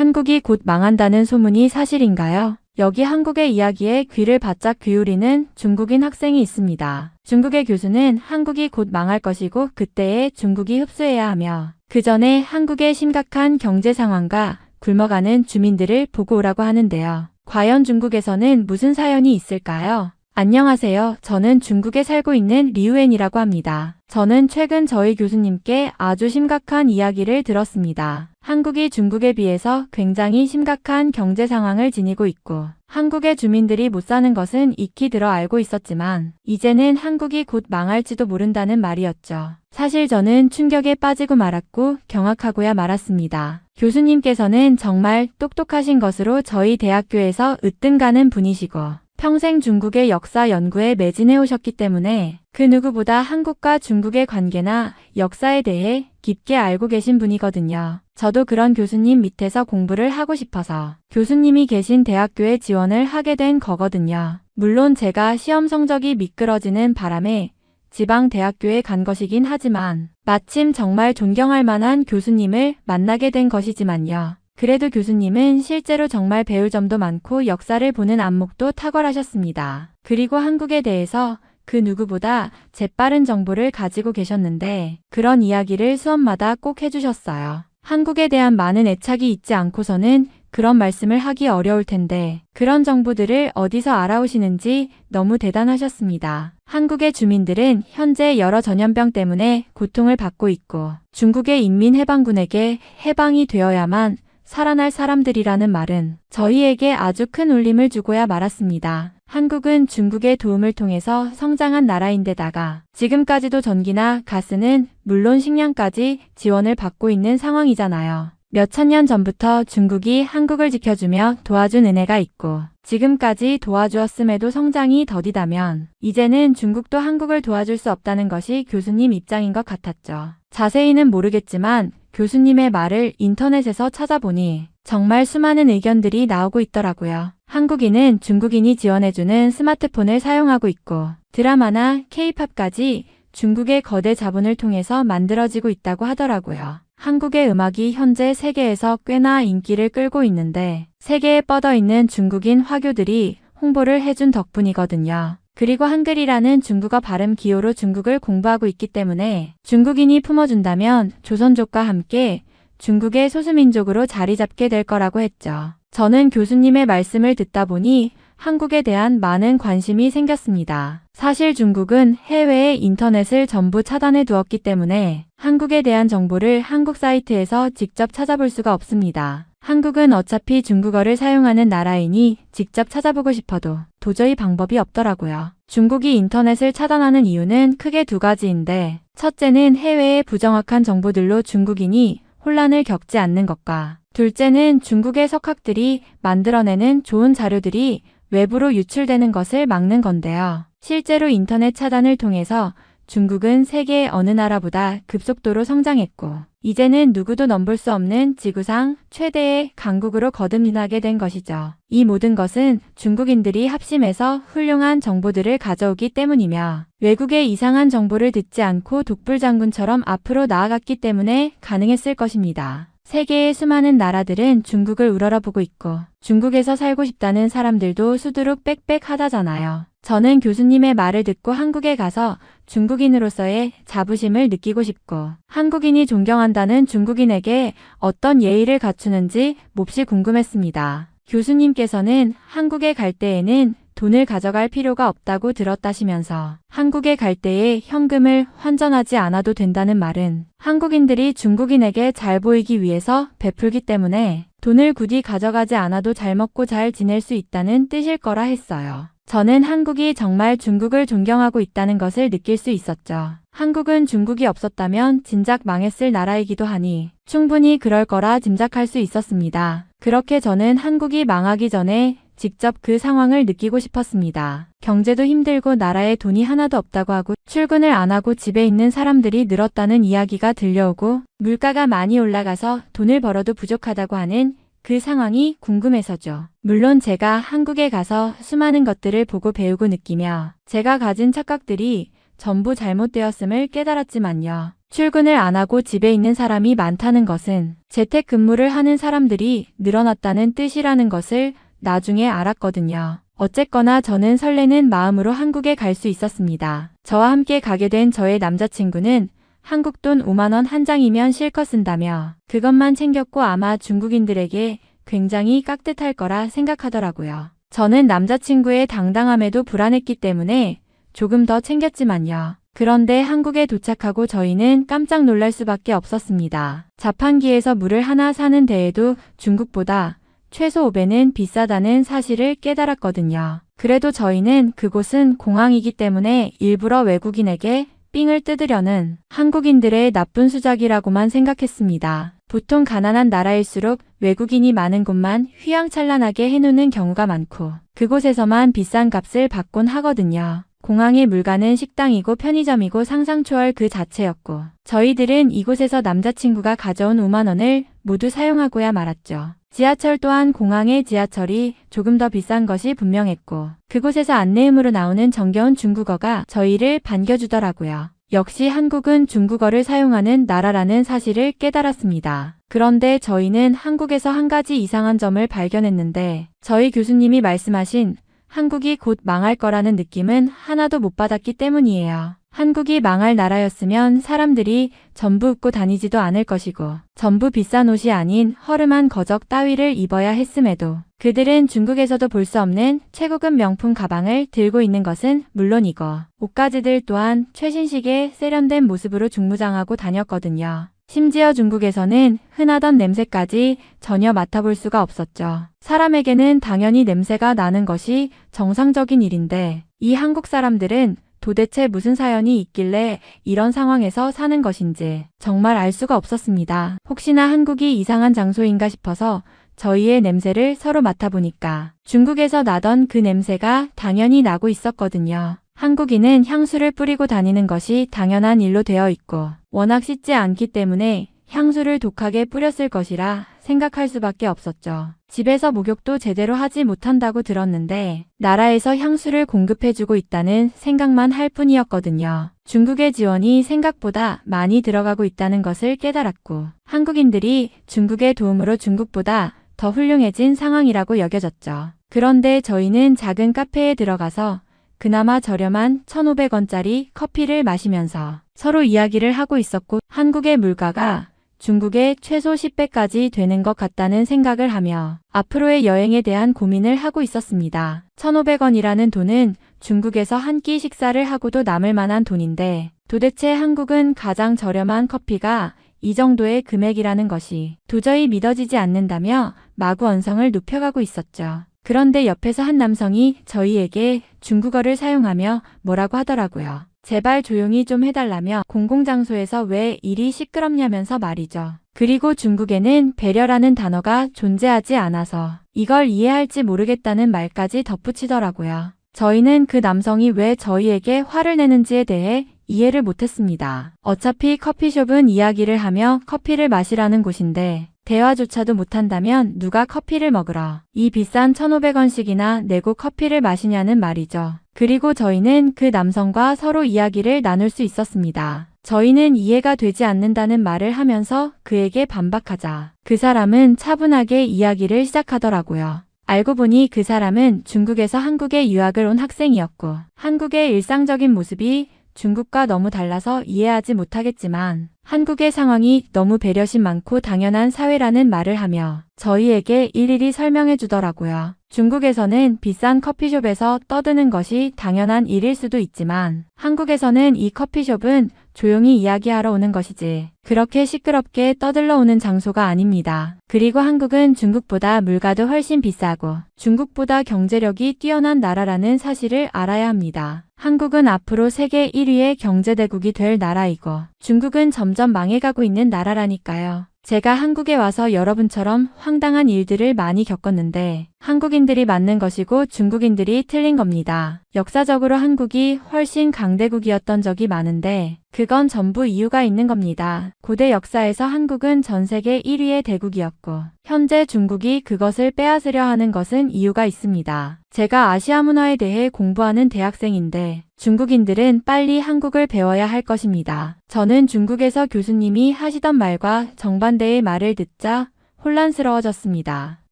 한국이 곧 망한다는 소문이 사실인가요? 여기 한국의 이야기에 귀를 바짝 기울이는 중국인 학생이 있습니다. 중국의 교수는 한국이 곧 망할 것이고 그때에 중국이 흡수해야 하며 그 전에 한국의 심각한 경제 상황과 굶어가는 주민들을 보고 오라고 하는데요. 과연 중국에서는 무슨 사연이 있을까요? 안녕하세요. 저는 중국에 살고 있는 리우엔이라고 합니다. 저는 최근 저희 교수님께 아주 심각한 이야기를 들었습니다. 한국이 중국에 비해서 굉장히 심각한 경제 상황을 지니고 있고 한국의 주민들이 못 사는 것은 익히 들어 알고 있었지만 이제는 한국이 곧 망할지도 모른다는 말이었죠. 사실 저는 충격에 빠지고 말았고 경악하고야 말았습니다. 교수님께서는 정말 똑똑하신 것으로 저희 대학교에서 으뜸 가는 분이시고 평생 중국의 역사 연구에 매진해 오셨기 때문에 그 누구보다 한국과 중국의 관계나 역사에 대해 깊게 알고 계신 분이거든요. 저도 그런 교수님 밑에서 공부를 하고 싶어서 교수님이 계신 대학교에 지원을 하게 된 거거든요. 물론 제가 시험 성적이 미끄러지는 바람에 지방 대학교에 간 것이긴 하지만 마침 정말 존경할 만한 교수님을 만나게 된 것이지만요. 그래도 교수님은 실제로 정말 배울 점도 많고 역사를 보는 안목도 탁월하셨습니다. 그리고 한국에 대해서 그 누구보다 재빠른 정보를 가지고 계셨는데 그런 이야기를 수업마다 꼭 해주셨어요. 한국에 대한 많은 애착이 있지 않고서는 그런 말씀을 하기 어려울 텐데 그런 정보들을 어디서 알아오시는지 너무 대단하셨습니다. 한국의 주민들은 현재 여러 전염병 때문에 고통을 받고 있고 중국의 인민해방군에게 해방이 되어야만 살아날 사람들이라는 말은 저희에게 아주 큰 울림을 주고야 말았습니다. 한국은 중국의 도움을 통해서 성장한 나라인데다가 지금까지도 전기나 가스는 물론 식량까지 지원을 받고 있는 상황이잖아요. 몇천 년 전부터 중국이 한국을 지켜주며 도와준 은혜가 있고 지금까지 도와주었음에도 성장이 더디다면 이제는 중국도 한국을 도와줄 수 없다는 것이 교수님 입장인 것 같았죠. 자세히는 모르겠지만 교수님의 말을 인터넷에서 찾아보니 정말 수많은 의견들이 나오고 있더라고요. 한국인은 중국인이 지원해주는 스마트폰을 사용하고 있고 드라마나 케이팝까지 중국의 거대 자본을 통해서 만들어지고 있다고 하더라고요. 한국의 음악이 현재 세계에서 꽤나 인기를 끌고 있는데 세계에 뻗어있는 중국인 화교들이 홍보를 해준 덕분이거든요. 그리고 한글이라는 중국어 발음 기호로 중국을 공부하고 있기 때문에 중국인이 품어준다면 조선족과 함께 중국의 소수민족으로 자리 잡게 될 거라고 했죠. 저는 교수님의 말씀을 듣다 보니 한국에 대한 많은 관심이 생겼습니다. 사실 중국은 해외의 인터넷을 전부 차단해 두었기 때문에 한국에 대한 정보를 한국 사이트에서 직접 찾아볼 수가 없습니다. 한국은 어차피 중국어를 사용하는 나라이니 직접 찾아보고 싶어도 도저히 방법이 없더라고요. 중국이 인터넷을 차단하는 이유는 크게 두 가지인데 첫째는 해외의 부정확한 정보들로 중국인이 혼란을 겪지 않는 것과 둘째는 중국의 석학들이 만들어내는 좋은 자료들이 외부로 유출되는 것을 막는 건데요. 실제로 인터넷 차단을 통해서 중국은 세계의 어느 나라보다 급속도로 성장했고 이제는 누구도 넘볼 수 없는 지구상 최대의 강국으로 거듭나게 된 것이죠. 이 모든 것은 중국인들이 합심해서 훌륭한 정보들을 가져오기 때문이며 외국의 이상한 정보를 듣지 않고 독불장군처럼 앞으로 나아갔기 때문에 가능했을 것입니다. 세계의 수많은 나라들은 중국을 우러러보고 있고 중국에서 살고 싶다는 사람들도 수두룩 빽빽하다잖아요. 저는 교수님의 말을 듣고 한국에 가서 중국인으로서의 자부심을 느끼고 싶고 한국인이 존경한다는 중국인에게 어떤 예의를 갖추는지 몹시 궁금했습니다. 교수님께서는 한국에 갈 때에는 돈을 가져갈 필요가 없다고 들었다시면서 한국에 갈 때에 현금을 환전하지 않아도 된다는 말은 한국인들이 중국인에게 잘 보이기 위해서 베풀기 때문에 돈을 굳이 가져가지 않아도 잘 먹고 잘 지낼 수 있다는 뜻일 거라 했어요. 저는 한국이 정말 중국을 존경하고 있다는 것을 느낄 수 있었죠. 한국은 중국이 없었다면 진작 망했을 나라이기도 하니 충분히 그럴 거라 짐작할 수 있었습니다. 그렇게 저는 한국이 망하기 전에 직접 그 상황을 느끼고 싶었습니다. 경제도 힘들고 나라에 돈이 하나도 없다고 하고 출근을 안 하고 집에 있는 사람들이 늘었다는 이야기가 들려오고 물가가 많이 올라가서 돈을 벌어도 부족하다고 하는 그 상황이 궁금해서죠. 물론 제가 한국에 가서 수많은 것들을 보고 배우고 느끼며 제가 가진 착각들이 전부 잘못되었음을 깨달았지만요. 출근을 안 하고 집에 있는 사람이 많다는 것은 재택근무를 하는 사람들이 늘어났다는 뜻이라는 것을 나중에 알았거든요. 어쨌거나 저는 설레는 마음으로 한국에 갈 수 있었습니다. 저와 함께 가게 된 저의 남자친구는 한국 돈 5만 원 한 장이면 실컷 쓴다며 그것만 챙겼고 아마 중국인들에게 굉장히 깍듯할 거라 생각하더라고요. 저는 남자친구의 당당함에도 불안했기 때문에 조금 더 챙겼지만요. 그런데 한국에 도착하고 저희는 깜짝 놀랄 수밖에 없었습니다. 자판기에서 물을 하나 사는 데에도 중국보다 최소 5배는 비싸다는 사실을 깨달았거든요. 그래도 저희는 그곳은 공항이기 때문에 일부러 외국인에게 삥을 뜯으려는 한국인들의 나쁜 수작이라고만 생각했습니다. 보통 가난한 나라일수록 외국인이 많은 곳만 휘황찬란하게 해놓는 경우가 많고 그곳에서만 비싼 값을 받곤 하거든요. 공항의 물가는 식당이고 편의점이고 상상 초월 그 자체였고 저희들은 이곳에서 남자친구가 가져온 5만 원을 모두 사용하고야 말았죠. 지하철 또한 공항의 지하철이 조금 더 비싼 것이 분명했고 그곳에서 안내음으로 나오는 정겨운 중국어가 저희를 반겨주더라고요. 역시 한국은 중국어를 사용하는 나라라는 사실을 깨달았습니다. 그런데 저희는 한국에서 한 가지 이상한 점을 발견했는데 저희 교수님이 말씀하신 한국이 곧 망할 거라는 느낌은 하나도 못 받았기 때문이에요. 한국이 망할 나라였으면 사람들이 전부 웃고 다니지도 않을 것이고 전부 비싼 옷이 아닌 허름한 거적 따위를 입어야 했음에도 그들은 중국에서도 볼 수 없는 최고급 명품 가방을 들고 있는 것은 물론이고 옷가지들 또한 최신식의 세련된 모습으로 중무장하고 다녔거든요. 심지어 중국에서는 흔하던 냄새까지 전혀 맡아볼 수가 없었죠. 사람에게는 당연히 냄새가 나는 것이 정상적인 일인데 이 한국 사람들은 도대체 무슨 사연이 있길래 이런 상황에서 사는 것인지 정말 알 수가 없었습니다. 혹시나 한국이 이상한 장소인가 싶어서 저희의 냄새를 서로 맡아보니까 중국에서 나던 그 냄새가 당연히 나고 있었거든요. 한국인은 향수를 뿌리고 다니는 것이 당연한 일로 되어 있고 워낙 씻지 않기 때문에 향수를 독하게 뿌렸을 것이라 생각할 수밖에 없었죠. 집에서 목욕도 제대로 하지 못한다고 들었는데 나라에서 향수를 공급해주고 있다는 생각만 할 뿐이었거든요. 중국의 지원이 생각보다 많이 들어가고 있다는 것을 깨달았고 한국인들이 중국의 도움으로 중국보다 더 훌륭해진 상황이라고 여겨졌죠. 그런데 저희는 작은 카페에 들어가서 그나마 저렴한 1,500원짜리 커피를 마시면서 서로 이야기를 하고 있었고 한국의 물가가 중국의 최소 10배까지 되는 것 같다는 생각을 하며 앞으로의 여행에 대한 고민을 하고 있었습니다. 1,500원이라는 돈은 중국에서 한 끼 식사를 하고도 남을 만한 돈인데 도대체 한국은 가장 저렴한 커피가 이 정도의 금액이라는 것이 도저히 믿어지지 않는다며 마구 언성을 높여가고 있었죠. 그런데 옆에서 한 남성이 저희에게 중국어를 사용하며 뭐라고 하더라고요. 제발 조용히 좀 해달라며 공공장소에서 왜 일이 시끄럽냐면서 말이죠. 그리고 중국에는 배려라는 단어가 존재하지 않아서 이걸 이해할지 모르겠다는 말까지 덧붙이더라고요. 저희는 그 남성이 왜 저희에게 화를 내는지에 대해 이해를 못했습니다. 어차피 커피숍은 이야기를 하며 커피를 마시라는 곳인데 대화조차도 못한다면 누가 커피를 먹으러 이 비싼 1,500원씩이나 내고 커피를 마시냐는 말이죠. 그리고 저희는 그 남성과 서로 이야기를 나눌 수 있었습니다. 저희는 이해가 되지 않는다는 말을 하면서 그에게 반박하자 그 사람은 차분하게 이야기를 시작하더라고요. 알고 보니 그 사람은 중국에서 한국에 유학을 온 학생이었고 한국의 일상적인 모습이 중국과 너무 달라서 이해하지 못하겠지만 한국의 상황이 너무 배려심 많고 당연한 사회라는 말을 하며 저희에게 일일이 설명해 주더라고요. 중국에서는 비싼 커피숍에서 떠드는 것이 당연한 일일 수도 있지만 한국에서는 이 커피숍은 조용히 이야기하러 오는 것이지 그렇게 시끄럽게 떠들러 오는 장소가 아닙니다. 그리고 한국은 중국보다 물가도 훨씬 비싸고 중국보다 경제력이 뛰어난 나라라는 사실을 알아야 합니다. 한국은 앞으로 세계 1위의 경제대국이 될 나라이고 중국은 점점 망해가고 있는 나라라니까요. 제가 한국에 와서 여러분처럼 황당한 일들을 많이 겪었는데 한국인들이 맞는 것이고 중국인들이 틀린 겁니다. 역사적으로 한국이 훨씬 강대국이었던 적이 많은데 그건 전부 이유가 있는 겁니다. 고대 역사에서 한국은 전 세계 1위의 대국이었고 현재 중국이 그것을 빼앗으려 하는 것은 이유가 있습니다. 제가 아시아 문화에 대해 공부하는 대학생인데 중국인들은 빨리 한국을 배워야 할 것입니다. 저는 중국에서 교수님이 하시던 말과 정반대의 말을 듣자 혼란스러워졌습니다.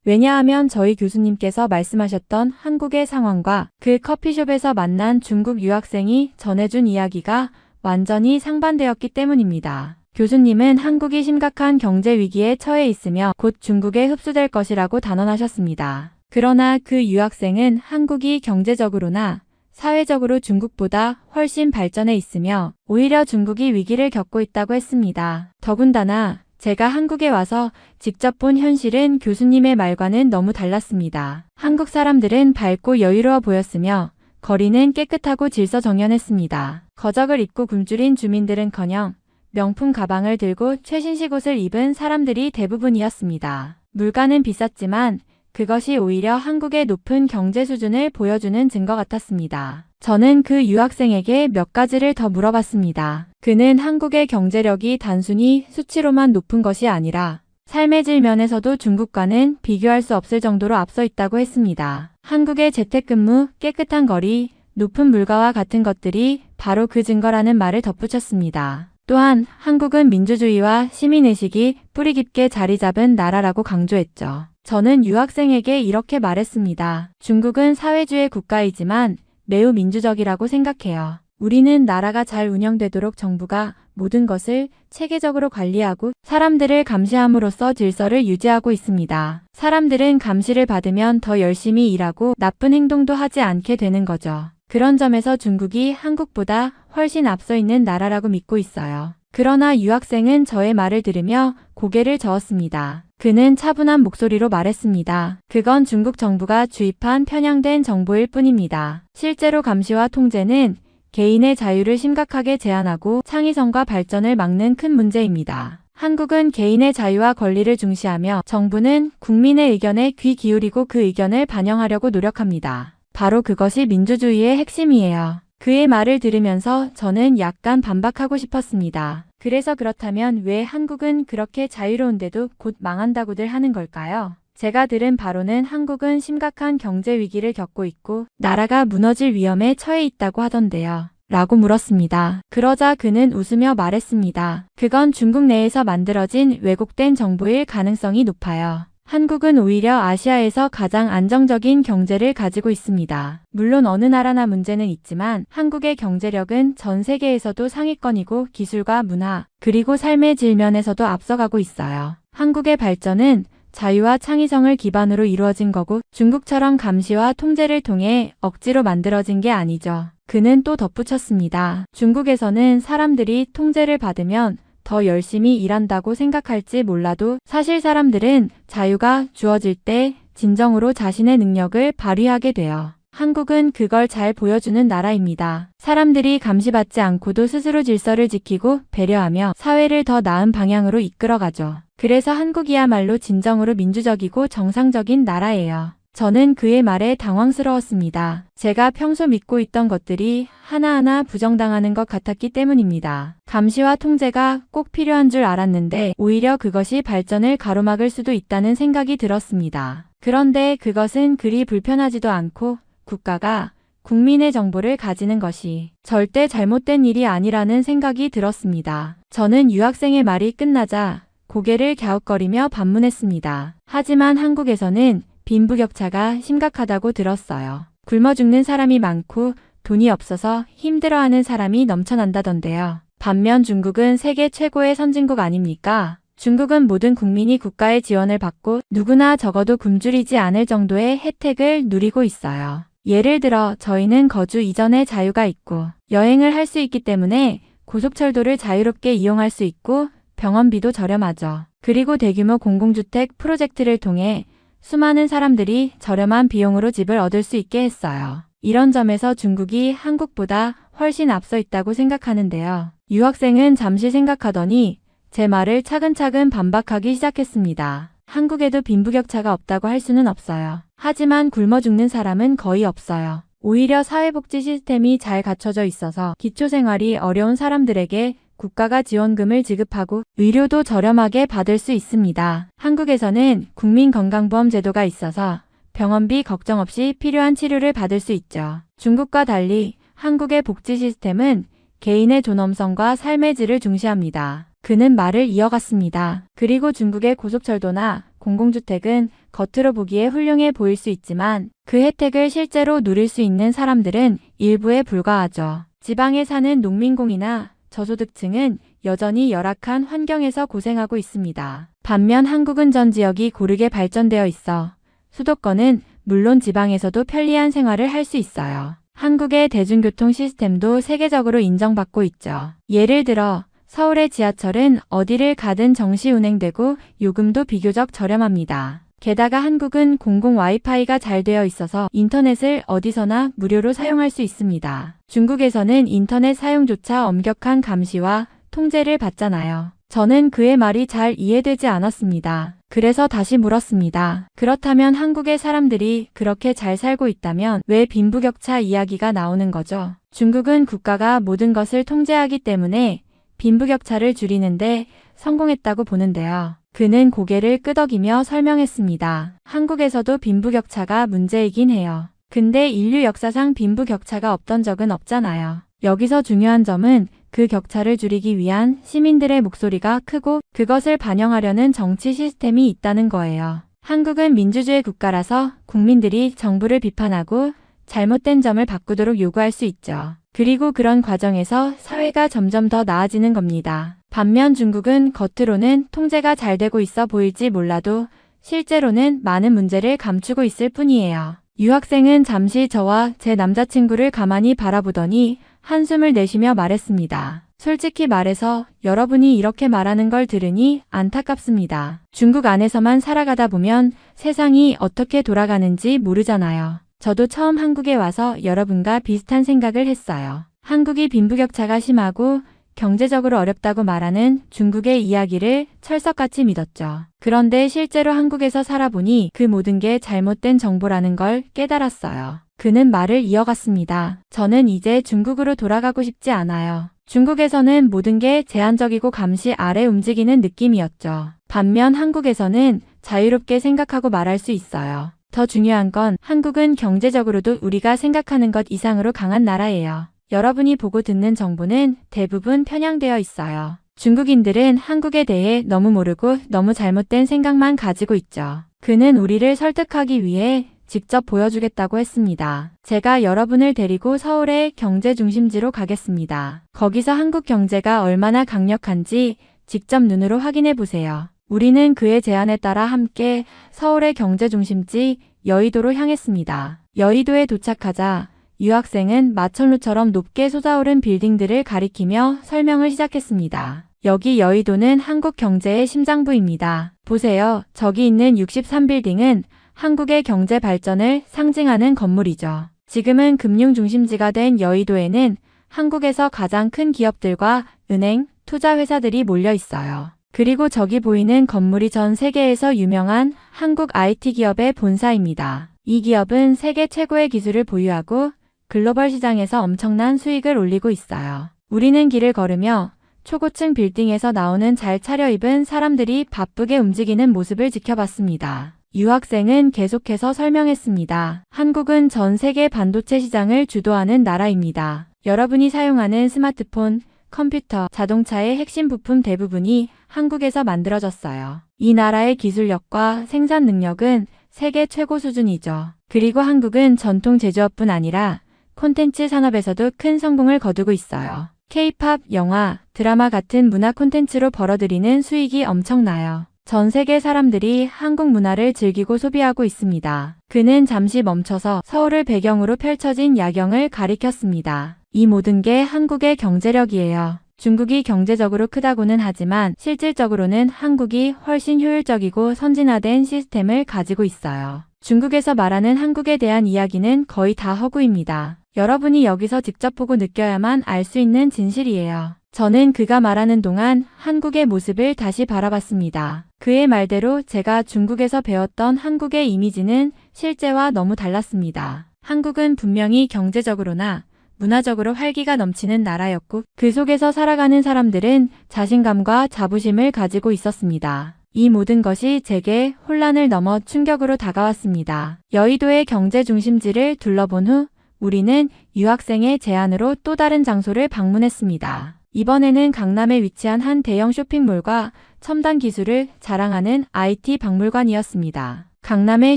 왜냐하면 저희 교수님께서 말씀하셨던 한국의 상황과 그 커피숍에서 만난 중국 유학생이 전해준 이야기가 완전히 상반되었기 때문입니다. 교수님은 한국이 심각한 경제 위기에 처해 있으며 곧 중국에 흡수될 것이라고 단언하셨습니다. 그러나 그 유학생은 한국이 경제적으로나 사회적으로 중국보다 훨씬 발전해 있으며 오히려 중국이 위기를 겪고 있다고 했습니다. 더군다나 제가 한국에 와서 직접 본 현실은 교수님의 말과는 너무 달랐습니다. 한국 사람들은 밝고 여유로워 보였으며 거리는 깨끗하고 질서정연했습니다. 거적을 입고 굶주린 주민들은커녕 명품 가방을 들고 최신식 옷을 입은 사람들이 대부분이었습니다. 물가는 비쌌지만 그것이 오히려 한국의 높은 경제 수준을 보여주는 증거 같았습니다. 저는 그 유학생에게 몇 가지를 더 물어봤습니다. 그는 한국의 경제력이 단순히 수치로만 높은 것이 아니라 삶의 질 면에서도 중국과는 비교할 수 없을 정도로 앞서 있다고 했습니다. 한국의 재택근무, 깨끗한 거리, 높은 물가와 같은 것들이 바로 그 증거라는 말을 덧붙였습니다. 또한 한국은 민주주의와 시민의식이 뿌리 깊게 자리 잡은 나라라고 강조했죠. 저는 유학생에게 이렇게 말했습니다. 중국은 사회주의 국가이지만 매우 민주적이라고 생각해요. 우리는 나라가 잘 운영되도록 정부가 모든 것을 체계적으로 관리하고 사람들을 감시함으로써 질서를 유지하고 있습니다. 사람들은 감시를 받으면 더 열심히 일하고 나쁜 행동도 하지 않게 되는 거죠. 그런 점에서 중국이 한국보다 훨씬 앞서 있는 나라라고 믿고 있어요. 그러나 유학생은 저의 말을 들으며 고개를 저었습니다. 그는 차분한 목소리로 말했습니다. 그건 중국 정부가 주입한 편향된 정보일 뿐입니다. 실제로 감시와 통제는 개인의 자유를 심각하게 제한하고 창의성과 발전을 막는 큰 문제입니다. 한국은 개인의 자유와 권리를 중시하며 정부는 국민의 의견에 귀 기울이고 그 의견을 반영하려고 노력합니다. 바로 그것이 민주주의의 핵심이에요. 그의 말을 들으면서 저는 약간 반박하고 싶었습니다. 그래서 그렇다면 왜 한국은 그렇게 자유로운데도 곧 망한다고들 하는 걸까요? 제가 들은 바로는 한국은 심각한 경제 위기를 겪고 있고 나라가 무너질 위험에 처해 있다고 하던데요. 라고 물었습니다. 그러자 그는 웃으며 말했습니다. 그건 중국 내에서 만들어진 왜곡된 정보일 가능성이 높아요. 한국은 오히려 아시아에서 가장 안정적인 경제를 가지고 있습니다. 물론 어느 나라나 문제는 있지만 한국의 경제력은 전 세계에서도 상위권이고 기술과 문화, 그리고 삶의 질 면에서도 앞서가고 있어요. 한국의 발전은 자유와 창의성을 기반으로 이루어진 거고 중국처럼 감시와 통제를 통해 억지로 만들어진 게 아니죠. 그는 또 덧붙였습니다. 중국에서는 사람들이 통제를 받으면 더 열심히 일한다고 생각할지 몰라도 사실 사람들은 자유가 주어질 때 진정으로 자신의 능력을 발휘하게 돼요. 한국은 그걸 잘 보여주는 나라입니다. 사람들이 감시받지 않고도 스스로 질서를 지키고 배려하며 사회를 더 나은 방향으로 이끌어가죠. 그래서 한국이야말로 진정으로 민주적이고 정상적인 나라예요. 저는 그의 말에 당황스러웠습니다. 제가 평소 믿고 있던 것들이 하나하나 부정당하는 것 같았기 때문입니다. 감시와 통제가 꼭 필요한 줄 알았는데 오히려 그것이 발전을 가로막을 수도 있다는 생각이 들었습니다. 그런데 그것은 그리 불편하지도 않고 국가가 국민의 정보를 가지는 것이 절대 잘못된 일이 아니라는 생각이 들었습니다. 저는 유학생의 말이 끝나자 고개를 갸웃거리며 반문했습니다. 하지만 한국에서는 빈부격차가 심각하다고 들었어요. 굶어 죽는 사람이 많고 돈이 없어서 힘들어하는 사람이 넘쳐난다던데요. 반면 중국은 세계 최고의 선진국 아닙니까? 중국은 모든 국민이 국가의 지원을 받고 누구나 적어도 굶주리지 않을 정도의 혜택을 누리고 있어요. 예를 들어 저희는 거주 이전의 자유가 있고 여행을 할 수 있기 때문에 고속철도를 자유롭게 이용할 수 있고 병원비도 저렴하죠. 그리고 대규모 공공주택 프로젝트를 통해 수많은 사람들이 저렴한 비용으로 집을 얻을 수 있게 했어요. 이런 점에서 중국이 한국보다 훨씬 앞서 있다고 생각하는데요. 유학생은 잠시 생각하더니 제 말을 차근차근 반박하기 시작했습니다. 한국에도 빈부격차가 없다고 할 수는 없어요. 하지만 굶어 죽는 사람은 거의 없어요. 오히려 사회복지 시스템이 잘 갖춰져 있어서 기초생활이 어려운 사람들에게 국가가 지원금을 지급하고 의료도 저렴하게 받을 수 있습니다. 한국에서는 국민건강보험 제도가 있어서 병원비 걱정 없이 필요한 치료를 받을 수 있죠. 중국과 달리 한국의 복지 시스템은 개인의 존엄성과 삶의 질을 중시합니다. 그는 말을 이어갔습니다. 그리고 중국의 고속철도나 공공주택은 겉으로 보기에 훌륭해 보일 수 있지만 그 혜택을 실제로 누릴 수 있는 사람들은 일부에 불과하죠. 지방에 사는 농민공이나 저소득층은 여전히 열악한 환경에서 고생하고 있습니다. 반면 한국은 전 지역이 고르게 발전되어 있어 수도권은 물론 지방에서도 편리한 생활을 할 수 있어요. 한국의 대중교통 시스템도 세계적으로 인정받고 있죠. 예를 들어 서울의 지하철은 어디를 가든 정시 운행되고 요금도 비교적 저렴합니다. 게다가 한국은 공공 와이파이가 잘 되어 있어서 인터넷을 어디서나 무료로 사용할 수 있습니다. 중국에서는 인터넷 사용조차 엄격한 감시와 통제를 받잖아요. 저는 그의 말이 잘 이해되지 않았습니다. 그래서 다시 물었습니다. 그렇다면 한국의 사람들이 그렇게 잘 살고 있다면 왜 빈부격차 이야기가 나오는 거죠? 중국은 국가가 모든 것을 통제하기 때문에 빈부격차를 줄이는데 성공했다고 보는데요. 그는 고개를 끄덕이며 설명했습니다. 한국에서도 빈부격차가 문제이긴 해요. 근데 인류 역사상 빈부격차가 없던 적은 없잖아요. 여기서 중요한 점은 그 격차를 줄이기 위한 시민들의 목소리가 크고 그것을 반영하려는 정치 시스템이 있다는 거예요. 한국은 민주주의 국가라서 국민들이 정부를 비판하고 잘못된 점을 바꾸도록 요구할 수 있죠. 그리고 그런 과정에서 사회가 점점 더 나아지는 겁니다. 반면 중국은 겉으로는 통제가 잘 되고 있어 보일지 몰라도 실제로는 많은 문제를 감추고 있을 뿐이에요. 유학생은 잠시 저와 제 남자친구를 가만히 바라보더니 한숨을 내쉬며 말했습니다. 솔직히 말해서 여러분이 이렇게 말하는 걸 들으니 안타깝습니다. 중국 안에서만 살아가다 보면 세상이 어떻게 돌아가는지 모르잖아요. 저도 처음 한국에 와서 여러분과 비슷한 생각을 했어요. 한국이 빈부격차가 심하고 경제적으로 어렵다고 말하는 중국의 이야기를 철석같이 믿었죠. 그런데 실제로 한국에서 살아보니 그 모든 게 잘못된 정보라는 걸 깨달았어요. 그는 말을 이어갔습니다. 저는 이제 중국으로 돌아가고 싶지 않아요. 중국에서는 모든 게 제한적이고 감시 아래 움직이는 느낌이었죠. 반면 한국에서는 자유롭게 생각하고 말할 수 있어요. 더 중요한 건 한국은 경제적으로도 우리가 생각하는 것 이상으로 강한 나라예요. 여러분이 보고 듣는 정보는 대부분 편향되어 있어요. 중국인들은 한국에 대해 너무 모르고 너무 잘못된 생각만 가지고 있죠. 그는 우리를 설득하기 위해 직접 보여주겠다고 했습니다. 제가 여러분을 데리고 서울의 경제 중심지로 가겠습니다. 거기서 한국 경제가 얼마나 강력한지 직접 눈으로 확인해 보세요. 우리는 그의 제안에 따라 함께 서울의 경제 중심지 여의도로 향했습니다. 여의도에 도착하자 유학생은 마천루처럼 높게 솟아오른 빌딩들을 가리키며 설명을 시작했습니다. 여기 여의도는 한국 경제의 심장부입니다. 보세요. 저기 있는 63빌딩은 한국의 경제 발전을 상징하는 건물이죠. 지금은 금융 중심지가 된 여의도에는 한국에서 가장 큰 기업들과 은행, 투자 회사들이 몰려 있어요. 그리고 저기 보이는 건물이 전 세계에서 유명한 한국 IT 기업의 본사입니다. 이 기업은 세계 최고의 기술을 보유하고 글로벌 시장에서 엄청난 수익을 올리고 있어요. 우리는 길을 걸으며 초고층 빌딩에서 나오는 잘 차려입은 사람들이 바쁘게 움직이는 모습을 지켜봤습니다. 유학생은 계속해서 설명했습니다. 한국은 전 세계 반도체 시장을 주도하는 나라입니다. 여러분이 사용하는 스마트폰, 컴퓨터, 자동차의 핵심 부품 대부분이 한국에서 만들어졌어요. 이 나라의 기술력과 생산 능력은 세계 최고 수준이죠. 그리고 한국은 전통 제조업뿐 아니라 콘텐츠 산업에서도 큰 성공을 거두고 있어요. K-팝, 영화, 드라마 같은 문화 콘텐츠로 벌어들이는 수익이 엄청나요. 전 세계 사람들이 한국 문화를 즐기고 소비하고 있습니다. 그는 잠시 멈춰서 서울을 배경으로 펼쳐진 야경을 가리켰습니다. 이 모든 게 한국의 경제력이에요. 중국이 경제적으로 크다고는 하지만 실질적으로는 한국이 훨씬 효율적이고 선진화된 시스템을 가지고 있어요. 중국에서 말하는 한국에 대한 이야기는 거의 다 허구입니다. 여러분이 여기서 직접 보고 느껴야만 알 수 있는 진실이에요. 저는 그가 말하는 동안 한국의 모습을 다시 바라봤습니다. 그의 말대로 제가 중국에서 배웠던 한국의 이미지는 실제와 너무 달랐습니다. 한국은 분명히 경제적으로나 문화적으로 활기가 넘치는 나라였고 그 속에서 살아가는 사람들은 자신감과 자부심을 가지고 있었습니다. 이 모든 것이 제게 혼란을 넘어 충격으로 다가왔습니다. 여의도의 경제 중심지를 둘러본 후 우리는 유학생의 제안으로 또 다른 장소를 방문했습니다. 이번에는 강남에 위치한 한 대형 쇼핑몰과 첨단 기술을 자랑하는 IT 박물관이었습니다. 강남의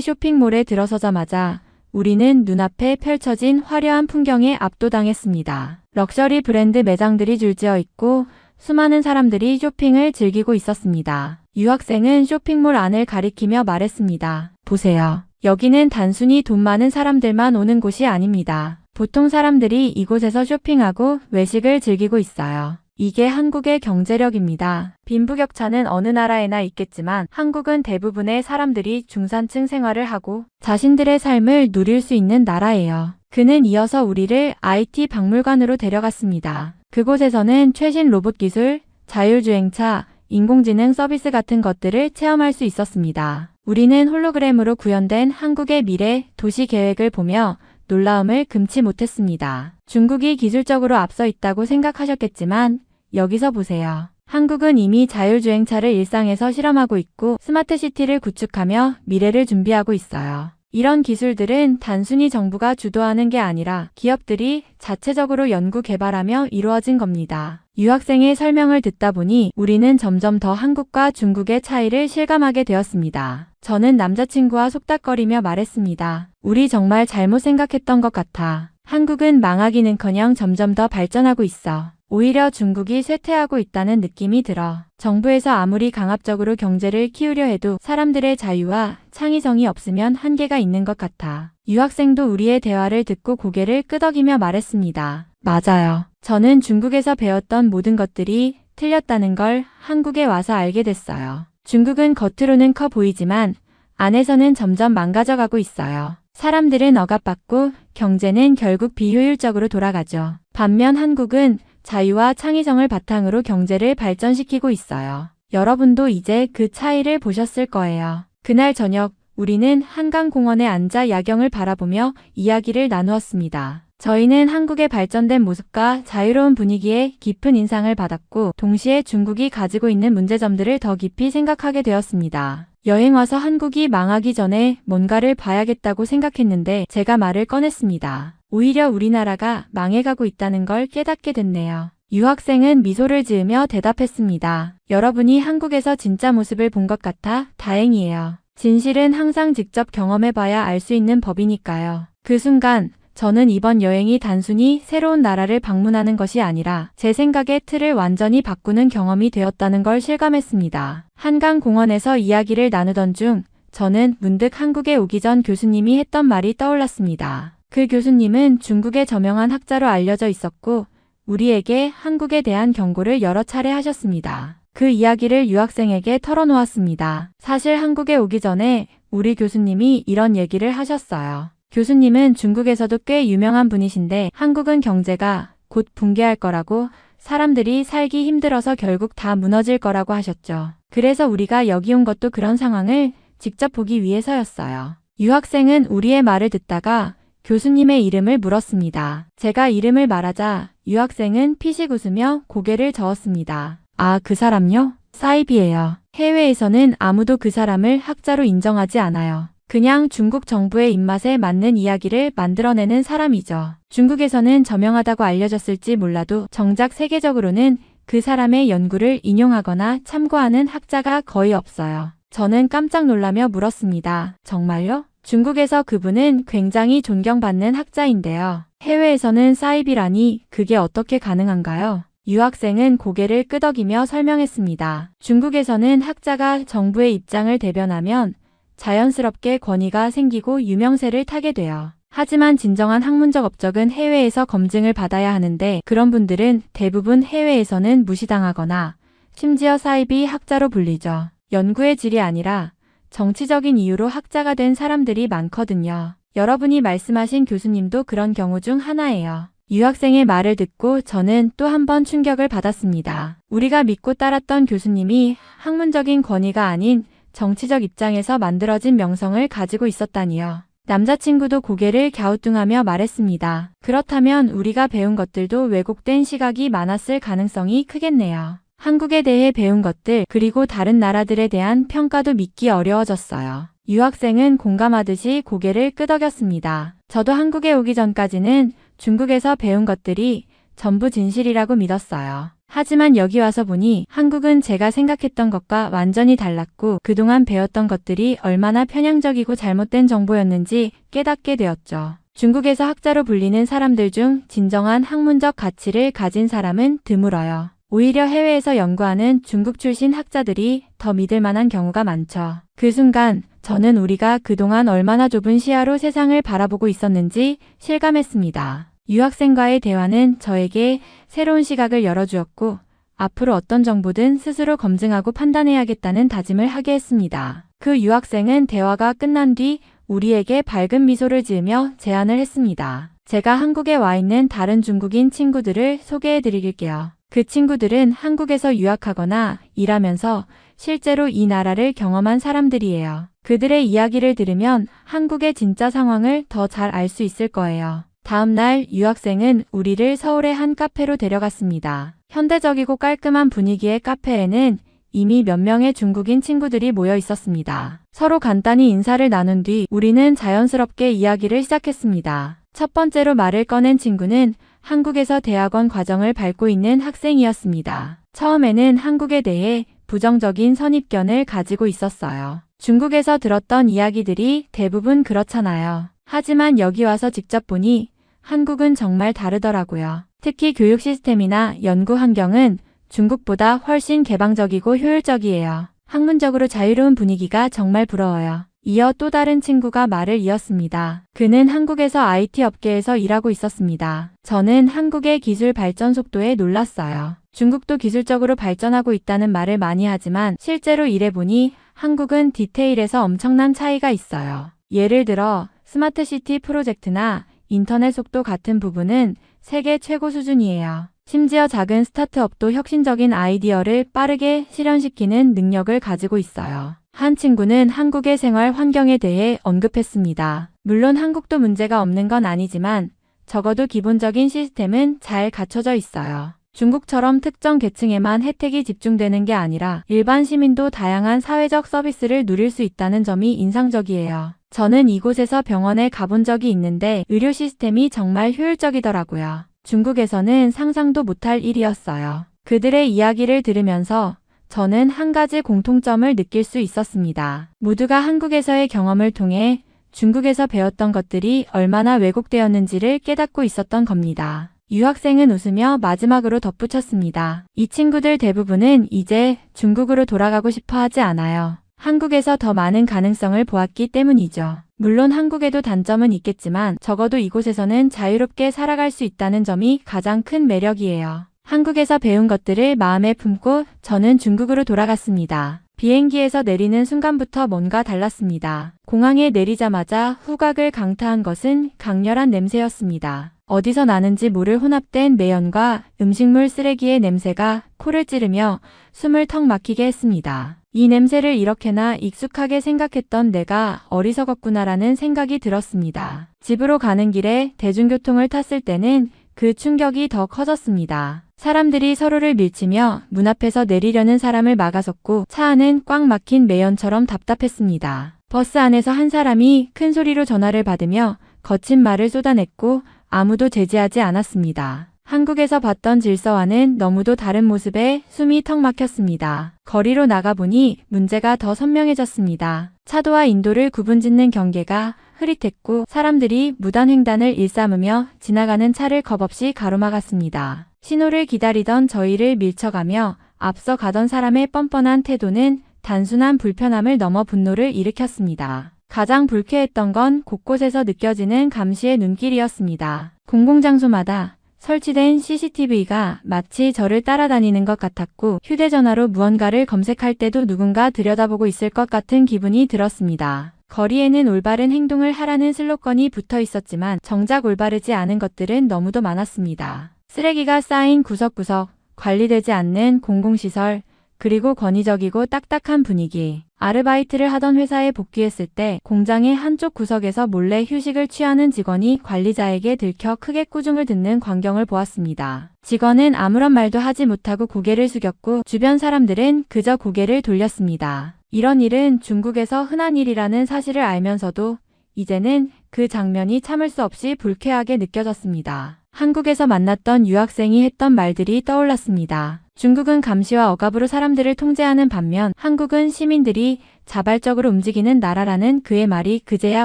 쇼핑몰에 들어서자마자 우리는 눈앞에 펼쳐진 화려한 풍경에 압도당했습니다. 럭셔리 브랜드 매장들이 줄지어 있고 수많은 사람들이 쇼핑을 즐기고 있었습니다. 유학생은 쇼핑몰 안을 가리키며 말했습니다. 보세요. 여기는 단순히 돈 많은 사람들만 오는 곳이 아닙니다. 보통 사람들이 이곳에서 쇼핑하고 외식을 즐기고 있어요. 이게 한국의 경제력입니다. 빈부격차는 어느 나라에나 있겠지만 한국은 대부분의 사람들이 중산층 생활을 하고 자신들의 삶을 누릴 수 있는 나라예요. 그는 이어서 우리를 IT 박물관으로 데려갔습니다. 그곳에서는 최신 로봇 기술, 자율주행차, 인공지능 서비스 같은 것들을 체험할 수 있었습니다. 우리는 홀로그램으로 구현된 한국의 미래 도시 계획을 보며 놀라움을 금치 못했습니다. 중국이 기술적으로 앞서 있다고 생각하셨겠지만 여기서 보세요. 한국은 이미 자율주행차를 일상에서 실험하고 있고 스마트시티를 구축하며 미래를 준비하고 있어요. 이런 기술들은 단순히 정부가 주도하는 게 아니라 기업들이 자체적으로 연구 개발하며 이루어진 겁니다. 유학생의 설명을 듣다 보니 우리는 점점 더 한국과 중국의 차이를 실감하게 되었습니다. 저는 남자친구와 속닥거리며 말했습니다. 우리 정말 잘못 생각했던 것 같아. 한국은 망하기는커녕 점점 더 발전하고 있어. 오히려 중국이 쇠퇴하고 있다는 느낌이 들어. 정부에서 아무리 강압적으로 경제를 키우려 해도 사람들의 자유와 창의성이 없으면 한계가 있는 것 같아. 유학생도 우리의 대화를 듣고 고개를 끄덕이며 말했습니다. 맞아요. 저는 중국에서 배웠던 모든 것들이 틀렸다는 걸 한국에 와서 알게 됐어요. 중국은 겉으로는 커 보이지만 안에서는 점점 망가져가고 있어요. 사람들은 억압받고 경제는 결국 비효율적으로 돌아가죠. 반면 한국은 자유와 창의성을 바탕으로 경제를 발전시키고 있어요. 여러분도 이제 그 차이를 보셨을 거예요. 그날 저녁 우리는 한강공원에 앉아 야경을 바라보며 이야기를 나누었습니다. 저희는 한국의 발전된 모습과 자유로운 분위기에 깊은 인상을 받았고 동시에 중국이 가지고 있는 문제점들을 더 깊이 생각하게 되었습니다. 여행 와서 한국이 망하기 전에 뭔가를 봐야겠다고 생각했는데 제가 말을 꺼냈습니다. 오히려 우리나라가 망해가고 있다는 걸 깨닫게 됐네요. 유학생은 미소를 지으며 대답했습니다. 여러분이 한국에서 진짜 모습을 본 것 같아 다행이에요. 진실은 항상 직접 경험해봐야 알 수 있는 법이니까요. 그 순간 저는 이번 여행이 단순히 새로운 나라를 방문하는 것이 아니라 제 생각의 틀을 완전히 바꾸는 경험이 되었다는 걸 실감했습니다. 한강공원에서 이야기를 나누던 중 저는 문득 한국에 오기 전 교수님이 했던 말이 떠올랐습니다. 그 교수님은 중국의 저명한 학자로 알려져 있었고 우리에게 한국에 대한 경고를 여러 차례 하셨습니다. 그 이야기를 유학생에게 털어놓았습니다. 사실 한국에 오기 전에 우리 교수님이 이런 얘기를 하셨어요. 교수님은 중국에서도 꽤 유명한 분이신데 한국은 경제가 곧 붕괴할 거라고 사람들이 살기 힘들어서 결국 다 무너질 거라고 하셨죠. 그래서 우리가 여기 온 것도 그런 상황을 직접 보기 위해서였어요. 유학생은 우리의 말을 듣다가 교수님의 이름을 물었습니다. 제가 이름을 말하자 유학생은 피식 웃으며 고개를 저었습니다. 아, 그 사람요? 사이비예요. 해외에서는 아무도 그 사람을 학자로 인정하지 않아요. 그냥 중국 정부의 입맛에 맞는 이야기를 만들어내는 사람이죠. 중국에서는 저명하다고 알려졌을지 몰라도 정작 세계적으로는 그 사람의 연구를 인용하거나 참고하는 학자가 거의 없어요. 저는 깜짝 놀라며 물었습니다. 정말요? 중국에서 그분은 굉장히 존경받는 학자인데요. 해외에서는 사이비라니 그게 어떻게 가능한가요? 유학생은 고개를 끄덕이며 설명했습니다. 중국에서는 학자가 정부의 입장을 대변하면 자연스럽게 권위가 생기고 유명세를 타게 돼요. 하지만 진정한 학문적 업적은 해외에서 검증을 받아야 하는데 그런 분들은 대부분 해외에서는 무시당하거나 심지어 사이비 학자로 불리죠. 연구의 질이 아니라 정치적인 이유로 학자가 된 사람들이 많거든요. 여러분이 말씀하신 교수님도 그런 경우 중 하나예요. 유학생의 말을 듣고 저는 또 한 번 충격을 받았습니다. 우리가 믿고 따랐던 교수님이 학문적인 권위가 아닌 정치적 입장에서 만들어진 명성을 가지고 있었다니요. 남자친구도 고개를 갸우뚱하며 말했습니다. 그렇다면 우리가 배운 것들도 왜곡된 시각이 많았을 가능성이 크겠네요. 한국에 대해 배운 것들 그리고 다른 나라들에 대한 평가도 믿기 어려워졌어요. 유학생은 공감하듯이 고개를 끄덕였습니다. 저도 한국에 오기 전까지는 중국에서 배운 것들이 전부 진실이라고 믿었어요. 하지만 여기 와서 보니 한국은 제가 생각했던 것과 완전히 달랐고 그동안 배웠던 것들이 얼마나 편향적이고 잘못된 정보였는지 깨닫게 되었죠. 중국에서 학자로 불리는 사람들 중 진정한 학문적 가치를 가진 사람은 드물어요. 오히려 해외에서 연구하는 중국 출신 학자들이 더 믿을 만한 경우가 많죠. 그 순간 저는 우리가 그동안 얼마나 좁은 시야로 세상을 바라보고 있었는지 실감했습니다. 유학생과의 대화는 저에게 새로운 시각을 열어주었고 앞으로 어떤 정보든 스스로 검증하고 판단해야겠다는 다짐을 하게 했습니다. 그 유학생은 대화가 끝난 뒤 우리에게 밝은 미소를 지으며 제안을 했습니다. 제가 한국에 와 있는 다른 중국인 친구들을 소개해드릴게요. 그 친구들은 한국에서 유학하거나 일하면서 실제로 이 나라를 경험한 사람들이에요. 그들의 이야기를 들으면 한국의 진짜 상황을 더 잘 알 수 있을 거예요. 다음 날 유학생은 우리를 서울의 한 카페로 데려갔습니다. 현대적이고 깔끔한 분위기의 카페에는 이미 몇 명의 중국인 친구들이 모여 있었습니다. 서로 간단히 인사를 나눈 뒤 우리는 자연스럽게 이야기를 시작했습니다. 첫 번째로 말을 꺼낸 친구는 한국에서 대학원 과정을 밟고 있는 학생이었습니다. 처음에는 한국에 대해 부정적인 선입견을 가지고 있었어요. 중국에서 들었던 이야기들이 대부분 그렇잖아요. 하지만 여기 와서 직접 보니 한국은 정말 다르더라고요. 특히 교육 시스템이나 연구 환경은 중국보다 훨씬 개방적이고 효율적이에요. 학문적으로 자유로운 분위기가 정말 부러워요. 이어 또 다른 친구가 말을 이었습니다. 그는 한국에서 IT 업계에서 일하고 있었습니다. 저는 한국의 기술 발전 속도에 놀랐어요. 중국도 기술적으로 발전하고 있다는 말을 많이 하지만 실제로 일해보니 한국은 디테일에서 엄청난 차이가 있어요. 예를 들어 스마트시티 프로젝트나 인터넷 속도 같은 부분은 세계 최고 수준이에요. 심지어 작은 스타트업도 혁신적인 아이디어를 빠르게 실현시키는 능력을 가지고 있어요. 한 친구는 한국의 생활 환경에 대해 언급했습니다. 물론 한국도 문제가 없는 건 아니지만 적어도 기본적인 시스템은 잘 갖춰져 있어요. 중국처럼 특정 계층에만 혜택이 집중되는 게 아니라 일반 시민도 다양한 사회적 서비스를 누릴 수 있다는 점이 인상적이에요. 저는 이곳에서 병원에 가본 적이 있는데 의료 시스템이 정말 효율적이더라고요. 중국에서는 상상도 못할 일이었어요. 그들의 이야기를 들으면서 저는 한 가지 공통점을 느낄 수 있었습니다. 모두가 한국에서의 경험을 통해 중국에서 배웠던 것들이 얼마나 왜곡되었는지를 깨닫고 있었던 겁니다. 유학생은 웃으며 마지막으로 덧붙였습니다. 이 친구들 대부분은 이제 중국으로 돌아가고 싶어 하지 않아요. 한국에서 더 많은 가능성을 보았기 때문이죠. 물론 한국에도 단점은 있겠지만 적어도 이곳에서는 자유롭게 살아갈 수 있다는 점이 가장 큰 매력이에요. 한국에서 배운 것들을 마음에 품고 저는 중국으로 돌아갔습니다. 비행기에서 내리는 순간부터 뭔가 달랐습니다. 공항에 내리자마자 후각을 강타한 것은 강렬한 냄새였습니다. 어디서 나는지 모를 혼합된 매연과 음식물 쓰레기의 냄새가 코를 찌르며 숨을 턱 막히게 했습니다. 이 냄새를 이렇게나 익숙하게 생각했던 내가 어리석었구나라는 생각이 들었습니다. 집으로 가는 길에 대중교통을 탔을 때는 그 충격이 더 커졌습니다. 사람들이 서로를 밀치며 문 앞에서 내리려는 사람을 막아섰고 차 안은 꽉 막힌 매연처럼 답답했습니다. 버스 안에서 한 사람이 큰 소리로 전화를 받으며 거친 말을 쏟아냈고 아무도 제지하지 않았습니다. 한국에서 봤던 질서와는 너무도 다른 모습에 숨이 턱 막혔습니다. 거리로 나가보니 문제가 더 선명해졌습니다. 차도와 인도를 구분짓는 경계가 흐릿했고 사람들이 무단횡단을 일삼으며 지나가는 차를 겁없이 가로막았습니다. 신호를 기다리던 저희를 밀쳐가며 앞서 가던 사람의 뻔뻔한 태도는 단순한 불편함을 넘어 분노를 일으켰습니다. 가장 불쾌했던 건 곳곳에서 느껴지는 감시의 눈길이었습니다. 공공장소마다 설치된 CCTV가 마치 저를 따라다니는 것 같았고 휴대전화로 무언가를 검색할 때도 누군가 들여다보고 있을 것 같은 기분이 들었습니다. 거리에는 올바른 행동을 하라는 슬로건이 붙어 있었지만 정작 올바르지 않은 것들은 너무도 많았습니다. 쓰레기가 쌓인 구석구석, 관리되지 않는 공공시설, 그리고 권위적이고 딱딱한 분위기. 아르바이트를 하던 회사에 복귀했을 때 공장의 한쪽 구석에서 몰래 휴식을 취하는 직원이 관리자에게 들켜 크게 꾸중을 듣는 광경을 보았습니다. 직원은 아무런 말도 하지 못하고 고개를 숙였고 주변 사람들은 그저 고개를 돌렸습니다. 이런 일은 중국에서 흔한 일이라는 사실을 알면서도 이제는 그 장면이 참을 수 없이 불쾌하게 느껴졌습니다. 한국에서 만났던 유학생이 했던 말들이 떠올랐습니다. 중국은 감시와 억압으로 사람들을 통제하는 반면 한국은 시민들이 자발적으로 움직이는 나라라는 그의 말이 그제야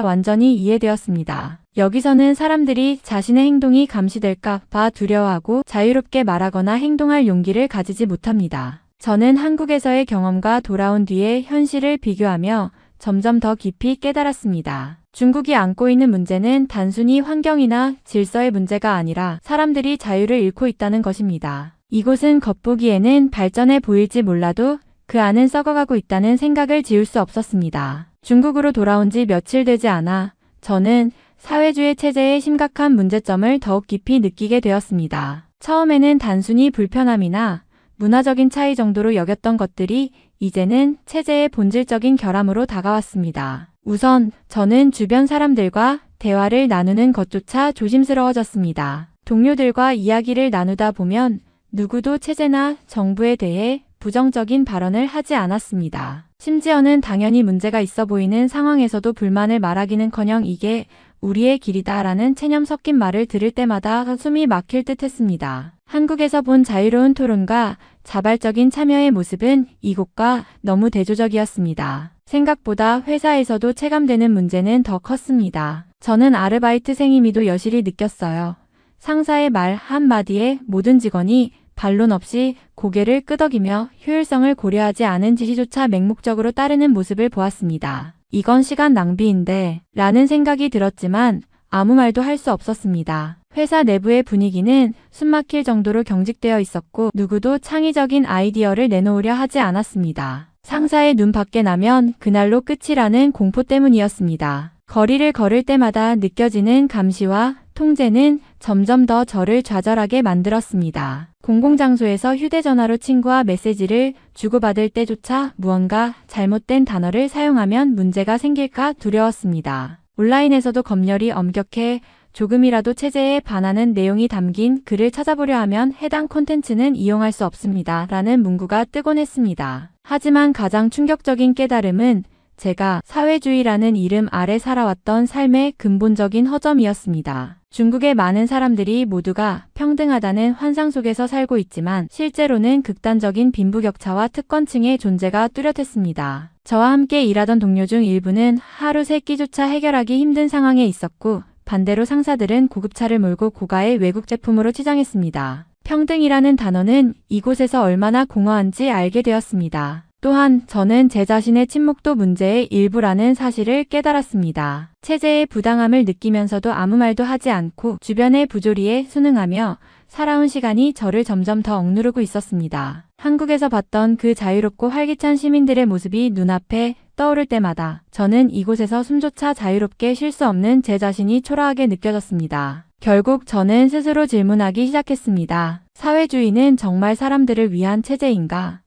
완전히 이해되었습니다. 여기서는 사람들이 자신의 행동이 감시될까 봐 두려워하고 자유롭게 말하거나 행동할 용기를 가지지 못합니다. 저는 한국에서의 경험과 돌아온 뒤에 현실을 비교하며 점점 더 깊이 깨달았습니다. 중국이 안고 있는 문제는 단순히 환경이나 질서의 문제가 아니라 사람들이 자유를 잃고 있다는 것입니다. 이곳은 겉보기에는 발전해 보일지 몰라도 그 안은 썩어가고 있다는 생각을 지울 수 없었습니다. 중국으로 돌아온 지 며칠 되지 않아 저는 사회주의 체제의 심각한 문제점을 더욱 깊이 느끼게 되었습니다. 처음에는 단순히 불편함이나 문화적인 차이 정도로 여겼던 것들이 이제는 체제의 본질적인 결함으로 다가왔습니다. 우선 저는 주변 사람들과 대화를 나누는 것조차 조심스러워졌습니다. 동료들과 이야기를 나누다 보면 누구도 체제나 정부에 대해 부정적인 발언을 하지 않았습니다. 심지어는 당연히 문제가 있어 보이는 상황에서도 불만을 말하기는커녕 이게 우리의 길이다 라는 체념 섞인 말을 들을 때마다 숨이 막힐 듯 했습니다. 한국에서 본 자유로운 토론과 자발적인 참여의 모습은 이곳과 너무 대조적이었습니다. 생각보다 회사에서도 체감되는 문제는 더 컸습니다. 저는 아르바이트생임에도 여실히 느꼈어요. 상사의 말 한마디에 모든 직원이 반론 없이 고개를 끄덕이며 효율성을 고려하지 않은 지시조차 맹목적으로 따르는 모습을 보았습니다. 이건 시간 낭비인데 라는 생각이 들었지만 아무 말도 할 수 없었습니다. 회사 내부의 분위기는 숨막힐 정도로 경직되어 있었고 누구도 창의적인 아이디어를 내놓으려 하지 않았습니다. 상사의 눈 밖에 나면 그날로 끝이라는 공포 때문이었습니다. 거리를 걸을 때마다 느껴지는 감시와 통제는 점점 더 저를 좌절하게 만들었습니다. 공공장소에서 휴대전화로 친구와 메시지를 주고받을 때조차 무언가 잘못된 단어를 사용하면 문제가 생길까 두려웠습니다. 온라인에서도 검열이 엄격해 조금이라도 체제에 반하는 내용이 담긴 글을 찾아보려 하면 해당 콘텐츠는 이용할 수 없습니다. 라는 문구가 뜨곤 했습니다. 하지만 가장 충격적인 깨달음은 제가 사회주의라는 이름 아래 살아왔던 삶의 근본적인 허점이었습니다. 중국의 많은 사람들이 모두가 평등하다는 환상 속에서 살고 있지만 실제로는 극단적인 빈부격차와 특권층의 존재가 뚜렷했습니다. 저와 함께 일하던 동료 중 일부는 하루 세 끼조차 해결하기 힘든 상황에 있었고 반대로 상사들은 고급차를 몰고 고가의 외국 제품으로 치장했습니다. 평등이라는 단어는 이곳에서 얼마나 공허한지 알게 되었습니다. 또한 저는 제 자신의 침묵도 문제의 일부라는 사실을 깨달았습니다. 체제의 부당함을 느끼면서도 아무 말도 하지 않고 주변의 부조리에 순응하며 살아온 시간이 저를 점점 더 억누르고 있었습니다. 한국에서 봤던 그 자유롭고 활기찬 시민들의 모습이 눈앞에 떠오를 때마다 저는 이곳에서 숨조차 자유롭게 쉴 수 없는 제 자신이 초라하게 느껴졌습니다. 결국 저는 스스로 질문하기 시작했습니다. 사회주의는 정말 사람들을 위한 체제인가?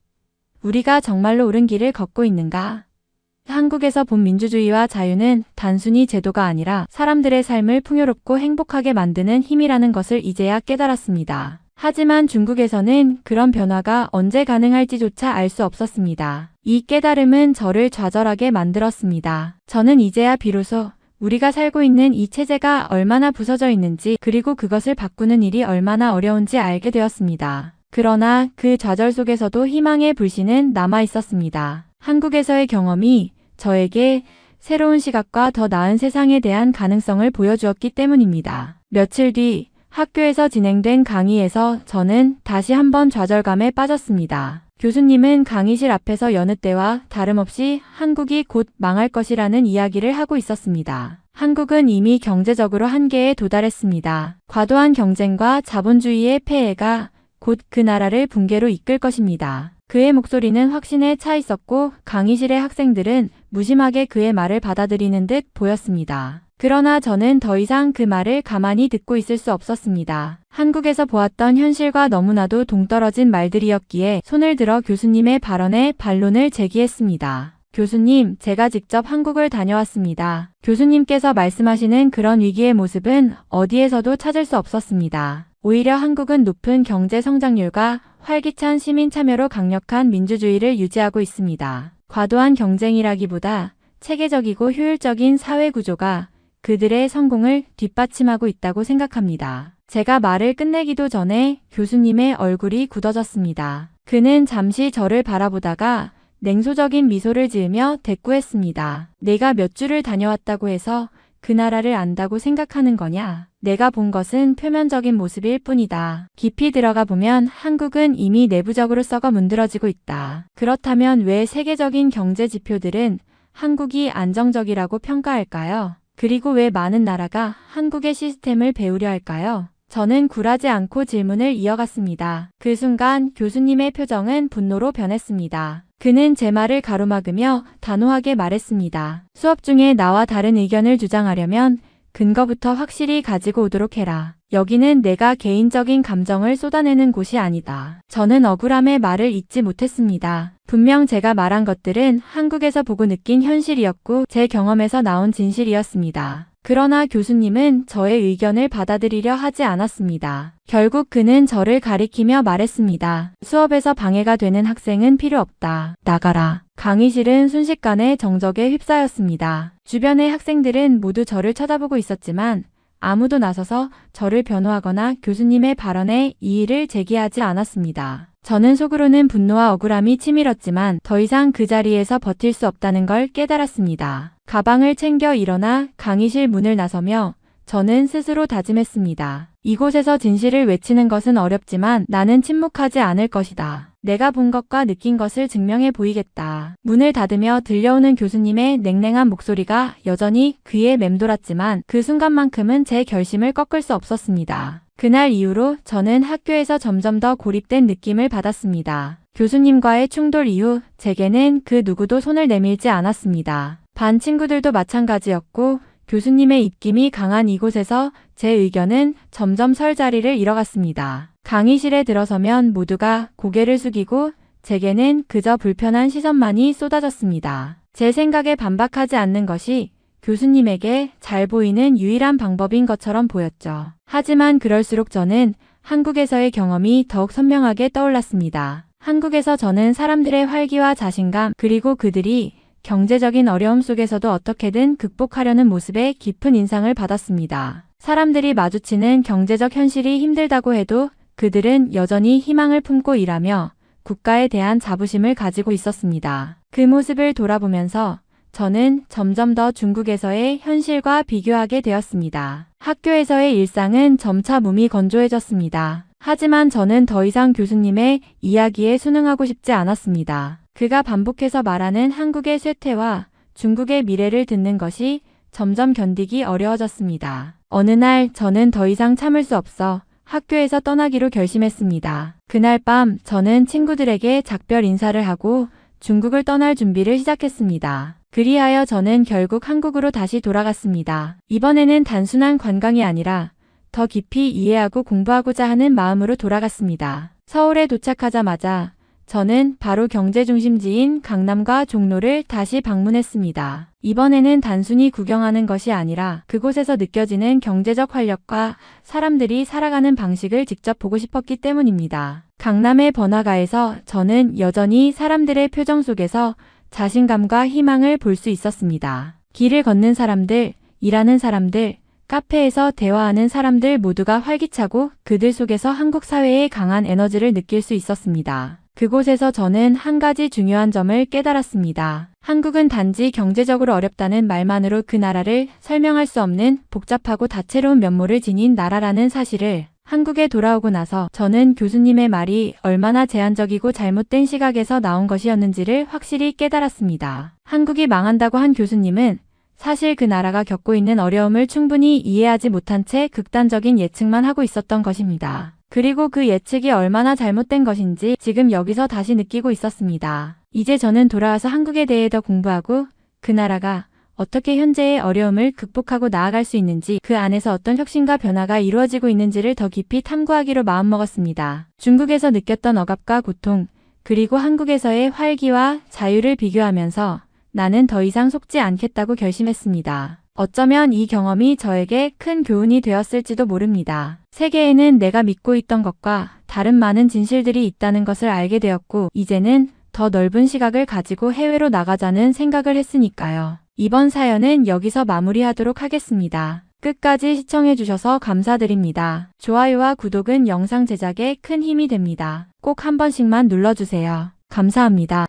우리가 정말로 옳은 길을 걷고 있는가? 한국에서 본 민주주의와 자유는 단순히 제도가 아니라 사람들의 삶을 풍요롭고 행복하게 만드는 힘이라는 것을 이제야 깨달았습니다. 하지만 중국에서는 그런 변화가 언제 가능할지조차 알 수 없었습니다. 이 깨달음은 저를 좌절하게 만들었습니다. 저는 이제야 비로소 우리가 살고 있는 이 체제가 얼마나 부서져 있는지 그리고 그것을 바꾸는 일이 얼마나 어려운지 알게 되었습니다. 그러나 그 좌절 속에서도 희망의 불씨는 남아 있었습니다. 한국에서의 경험이 저에게 새로운 시각과 더 나은 세상에 대한 가능성을 보여주었기 때문입니다. 며칠 뒤 학교에서 진행된 강의에서 저는 다시 한번 좌절감에 빠졌습니다. 교수님은 강의실 앞에서 여느 때와 다름없이 한국이 곧 망할 것이라는 이야기를 하고 있었습니다. 한국은 이미 경제적으로 한계에 도달했습니다. 과도한 경쟁과 자본주의의 폐해가 곧 그 나라를 붕괴로 이끌 것입니다. 그의 목소리는 확신에 차 있었고 강의실의 학생들은 무심하게 그의 말을 받아들이는 듯 보였습니다. 그러나 저는 더 이상 그 말을 가만히 듣고 있을 수 없었습니다. 한국에서 보았던 현실과 너무나도 동떨어진 말들이었기에 손을 들어 교수님의 발언에 반론을 제기했습니다. 교수님, 제가 직접 한국을 다녀왔습니다. 교수님께서 말씀하시는 그런 위기의 모습은 어디에서도 찾을 수 없었습니다. 오히려 한국은 높은 경제 성장률과 활기찬 시민 참여로 강력한 민주주의를 유지하고 있습니다. 과도한 경쟁이라기보다 체계적이고 효율적인 사회 구조가 그들의 성공을 뒷받침하고 있다고 생각합니다. 제가 말을 끝내기도 전에 교수님의 얼굴이 굳어졌습니다. 그는 잠시 저를 바라보다가 냉소적인 미소를 지으며 대꾸했습니다. 내가 몇 주를 다녀왔다고 해서 그 나라를 안다고 생각하는 거냐? 내가 본 것은 표면적인 모습일 뿐이다. 깊이 들어가 보면 한국은 이미 내부적으로 썩어 문드러지고 있다. 그렇다면 왜 세계적인 경제 지표들은 한국이 안정적이라고 평가할까요? 그리고 왜 많은 나라가 한국의 시스템을 배우려 할까요? 저는 굴하지 않고 질문을 이어갔습니다. 그 순간 교수님의 표정은 분노로 변했습니다. 그는 제 말을 가로막으며 단호하게 말했습니다. 수업 중에 나와 다른 의견을 주장하려면 근거부터 확실히 가지고 오도록 해라. 여기는 내가 개인적인 감정을 쏟아내는 곳이 아니다. 저는 억울함의 말을 잇지 못했습니다. 분명 제가 말한 것들은 한국에서 보고 느낀 현실이었고 제 경험에서 나온 진실이었습니다. 그러나 교수님은 저의 의견을 받아들이려 하지 않았습니다. 결국 그는 저를 가리키며 말했습니다. 수업에서 방해가 되는 학생은 필요 없다. 나가라. 강의실은 순식간에 정적에 휩싸였습니다. 주변의 학생들은 모두 저를 쳐다보고 있었지만 아무도 나서서 저를 변호하거나 교수님의 발언에 이의를 제기하지 않았습니다. 저는 속으로는 분노와 억울함이 치밀었지만 더 이상 그 자리에서 버틸 수 없다는 걸 깨달았습니다. 가방을 챙겨 일어나 강의실 문을 나서며 저는 스스로 다짐했습니다. 이곳에서 진실을 외치는 것은 어렵지만 나는 침묵하지 않을 것이다. 내가 본 것과 느낀 것을 증명해 보이겠다. 문을 닫으며 들려오는 교수님의 냉랭한 목소리가 여전히 귀에 맴돌았지만 그 순간만큼은 제 결심을 꺾을 수 없었습니다. 그날 이후로 저는 학교에서 점점 더 고립된 느낌을 받았습니다. 교수님과의 충돌 이후 제게는 그 누구도 손을 내밀지 않았습니다. 반 친구들도 마찬가지였고 교수님의 입김이 강한 이곳에서 제 의견은 점점 설 자리를 잃어갔습니다. 강의실에 들어서면 모두가 고개를 숙이고 제게는 그저 불편한 시선만이 쏟아졌습니다. 제 생각에 반박하지 않는 것이 교수님에게 잘 보이는 유일한 방법인 것처럼 보였죠. 하지만 그럴수록 저는 한국에서의 경험이 더욱 선명하게 떠올랐습니다. 한국에서 저는 사람들의 활기와 자신감 그리고 그들이 경제적인 어려움 속에서도 어떻게든 극복하려는 모습에 깊은 인상을 받았습니다. 사람들이 마주치는 경제적 현실이 힘들다고 해도 그들은 여전히 희망을 품고 일하며 국가에 대한 자부심을 가지고 있었습니다. 그 모습을 돌아보면서 저는 점점 더 중국에서의 현실과 비교하게 되었습니다. 학교에서의 일상은 점차 몸이 건조해졌습니다. 하지만 저는 더 이상 교수님의 이야기에 순응하고 싶지 않았습니다. 그가 반복해서 말하는 한국의 쇠퇴와 중국의 미래를 듣는 것이 점점 견디기 어려워졌습니다. 어느 날 저는 더 이상 참을 수 없어 학교에서 떠나기로 결심했습니다. 그날 밤 저는 친구들에게 작별 인사를 하고 중국을 떠날 준비를 시작했습니다. 그리하여 저는 결국 한국으로 다시 돌아갔습니다. 이번에는 단순한 관광이 아니라 더 깊이 이해하고 공부하고자 하는 마음으로 돌아갔습니다. 서울에 도착하자마자 저는 바로 경제 중심지인 강남과 종로를 다시 방문했습니다. 이번에는 단순히 구경하는 것이 아니라 그곳에서 느껴지는 경제적 활력과 사람들이 살아가는 방식을 직접 보고 싶었기 때문입니다. 강남의 번화가에서 저는 여전히 사람들의 표정 속에서 자신감과 희망을 볼 수 있었습니다. 길을 걷는 사람들, 일하는 사람들, 카페에서 대화하는 사람들 모두가 활기차고 그들 속에서 한국 사회의 강한 에너지를 느낄 수 있었습니다. 그곳에서 저는 한 가지 중요한 점을 깨달았습니다. 한국은 단지 경제적으로 어렵다는 말만으로 그 나라를 설명할 수 없는 복잡하고 다채로운 면모를 지닌 나라라는 사실을 한국에 돌아오고 나서 저는 교수님의 말이 얼마나 제한적이고 잘못된 시각에서 나온 것이었는지를 확실히 깨달았습니다. 한국이 망한다고 한 교수님은 사실 그 나라가 겪고 있는 어려움을 충분히 이해하지 못한 채 극단적인 예측만 하고 있었던 것입니다. 그리고 그 예측이 얼마나 잘못된 것인지 지금 여기서 다시 느끼고 있었습니다. 이제 저는 돌아와서 한국에 대해 더 공부하고 그 나라가 어떻게 현재의 어려움을 극복하고 나아갈 수 있는지, 그 안에서 어떤 혁신과 변화가 이루어지고 있는지를 더 깊이 탐구하기로 마음먹었습니다. 중국에서 느꼈던 억압과 고통, 그리고 한국에서의 활기와 자유를 비교하면서 나는 더 이상 속지 않겠다고 결심했습니다. 어쩌면 이 경험이 저에게 큰 교훈이 되었을지도 모릅니다. 세계에는 내가 믿고 있던 것과 다른 많은 진실들이 있다는 것을 알게 되었고, 이제는 더 넓은 시각을 가지고 해외로 나가자는 생각을 했으니까요. 이번 사연은 여기서 마무리하도록 하겠습니다. 끝까지 시청해주셔서 감사드립니다. 좋아요와 구독은 영상 제작에 큰 힘이 됩니다. 꼭 한 번씩만 눌러주세요. 감사합니다.